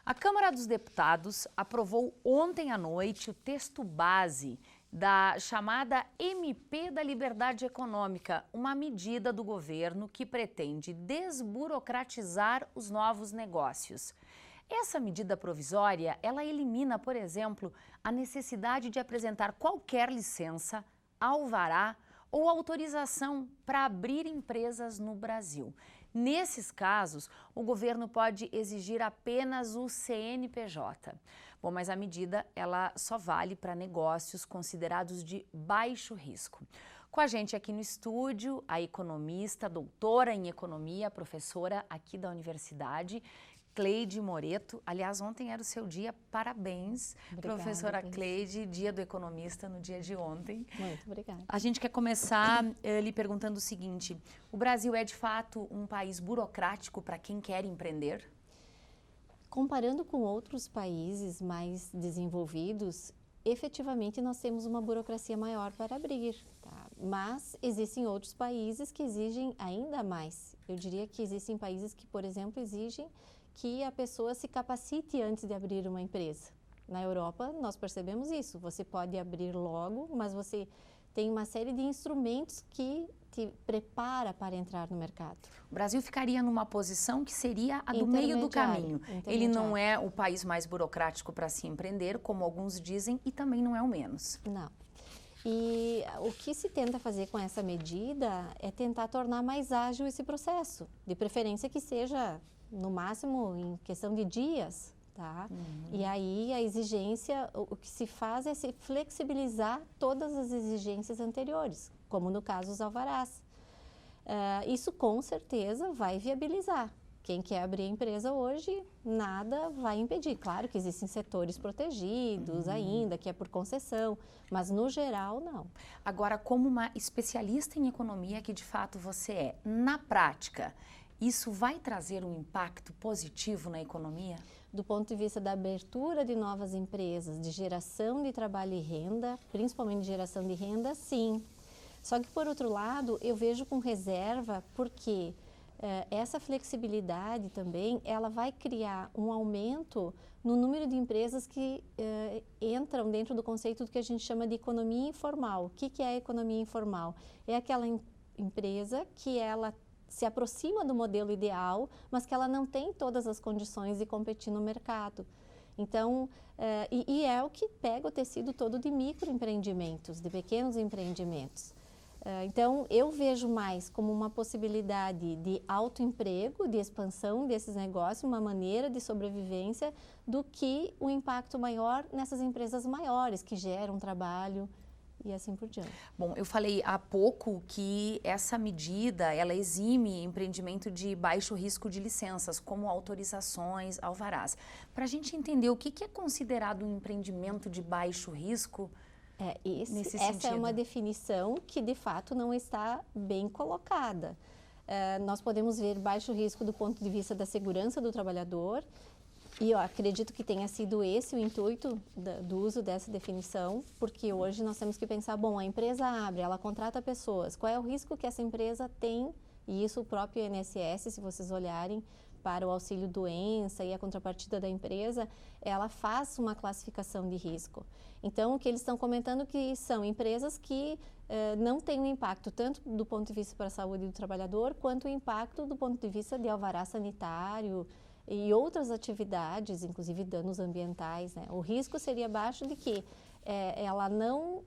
A Câmara dos Deputados aprovou ontem à noite o texto base da chamada MP da Liberdade Econômica, uma medida do governo que pretende desburocratizar os novos negócios. Essa medida provisória, ela elimina, por exemplo, a necessidade de apresentar qualquer licença, alvará ou autorização para abrir empresas no Brasil. Nesses casos, o governo pode exigir apenas o CNPJ. Bom, mas a medida ela só vale para negócios considerados de baixo risco. Com a gente aqui no estúdio, a economista, doutora em economia, professora aqui da universidade, Cleide Moreto. Aliás, ontem era o seu dia, parabéns, obrigada, professora Cleide, dia do economista no dia de ontem. Muito obrigada. A gente quer começar lhe perguntando o seguinte: o Brasil é de fato um país burocrático para quem quer empreender? Comparando com outros países mais desenvolvidos, efetivamente nós temos uma burocracia maior para abrir, tá? Mas existem outros países que exigem ainda mais. Eu diria que existem países que, por exemplo, exigem que a pessoa se capacite antes de abrir uma empresa. Na Europa, nós percebemos isso. Você pode abrir logo, mas você tem uma série de instrumentos que te prepara para entrar no mercado. O Brasil ficaria numa posição que seria a do meio do caminho. Ele não é o país mais burocrático para se empreender, como alguns dizem, e também não é o menos. Não. E o que se tenta fazer com essa medida é tentar tornar mais ágil esse processo, de preferência que seja, no máximo, em questão de dias, tá? E aí a exigência, o que se faz é se flexibilizar todas as exigências anteriores, como no caso os alvarás. Isso com certeza vai viabilizar. Quem quer abrir a empresa hoje, nada vai impedir. Claro que existem setores protegidos ainda, que é por concessão, mas no geral, não. Agora, como uma especialista em economia que de fato você é, na prática, isso vai trazer um impacto positivo na economia? Do ponto de vista da abertura de novas empresas, de geração de trabalho e renda, principalmente de geração de renda, sim. Só que, por outro lado, eu vejo com reserva porque essa flexibilidade também, ela vai criar um aumento no número de empresas que entram dentro do conceito do que a gente chama de economia informal. O que é a economia informal? É aquela empresa que ela se aproxima do modelo ideal, mas que ela não tem todas as condições de competir no mercado. Então, é o que pega o tecido todo de microempreendimentos, de pequenos empreendimentos. Então, eu vejo mais como uma possibilidade de autoemprego, de expansão desses negócios, uma maneira de sobrevivência, do que o impacto maior nessas empresas maiores, que geram trabalho e assim por diante. Bom, eu falei há pouco que essa medida, ela exime empreendimento de baixo risco de licenças, como autorizações, alvarás. Para a gente entender o que é considerado um empreendimento de baixo risco, essa é uma definição que de fato não está bem colocada. Nós podemos ver baixo risco do ponto de vista da segurança do trabalhador, e eu acredito que tenha sido esse o intuito do uso dessa definição, porque hoje nós temos que pensar, bom, a empresa abre, ela contrata pessoas, qual é o risco que essa empresa tem? E isso o próprio INSS, se vocês olharem para o auxílio doença e a contrapartida da empresa, ela faz uma classificação de risco. Então, o que eles estão comentando que são empresas que não têm um impacto tanto do ponto de vista para a saúde do trabalhador, quanto o impacto do ponto de vista de alvará sanitário e outras atividades, inclusive danos ambientais, né? O risco seria baixo de que ela não,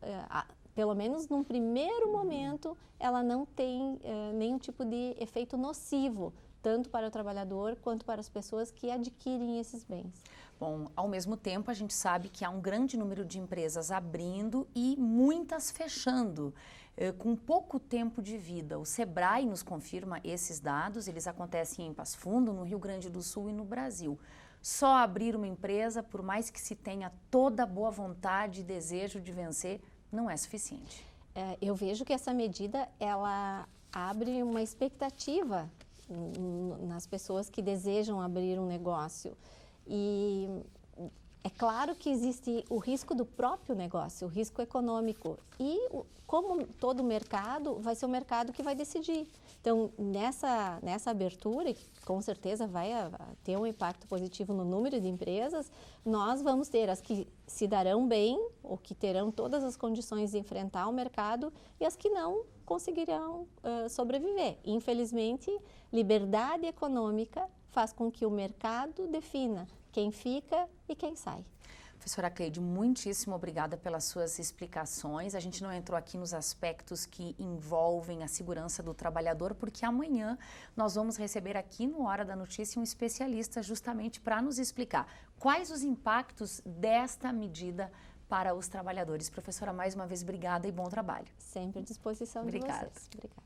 pelo menos num primeiro momento, ela não tem nenhum tipo de efeito nocivo, tanto para o trabalhador quanto para as pessoas que adquirem esses bens. Bom, ao mesmo tempo a gente sabe que há um grande número de empresas abrindo e muitas fechando, com pouco tempo de vida. O Sebrae nos confirma esses dados, eles acontecem em Passo Fundo, no Rio Grande do Sul e no Brasil. Só abrir uma empresa, por mais que se tenha toda a boa vontade e desejo de vencer, não é suficiente. Eu vejo que essa medida, ela abre uma expectativa nas pessoas que desejam abrir um negócio. E É claro que existe o risco do próprio negócio, o risco econômico. E, como todo mercado, vai ser o mercado que vai decidir. Então, nessa abertura, que com certeza vai ter um impacto positivo no número de empresas, nós vamos ter as que se darão bem, ou que terão todas as condições de enfrentar o mercado, e as que não conseguirão sobreviver. Infelizmente, liberdade econômica faz com que o mercado defina quem fica e quem sai. Professora Cleide, muitíssimo obrigada pelas suas explicações. A gente não entrou aqui nos aspectos que envolvem a segurança do trabalhador, porque amanhã nós vamos receber aqui no Hora da Notícia um especialista justamente para nos explicar quais os impactos desta medida para os trabalhadores. Professora, mais uma vez, obrigada e bom trabalho. Sempre à disposição de vocês. Obrigada.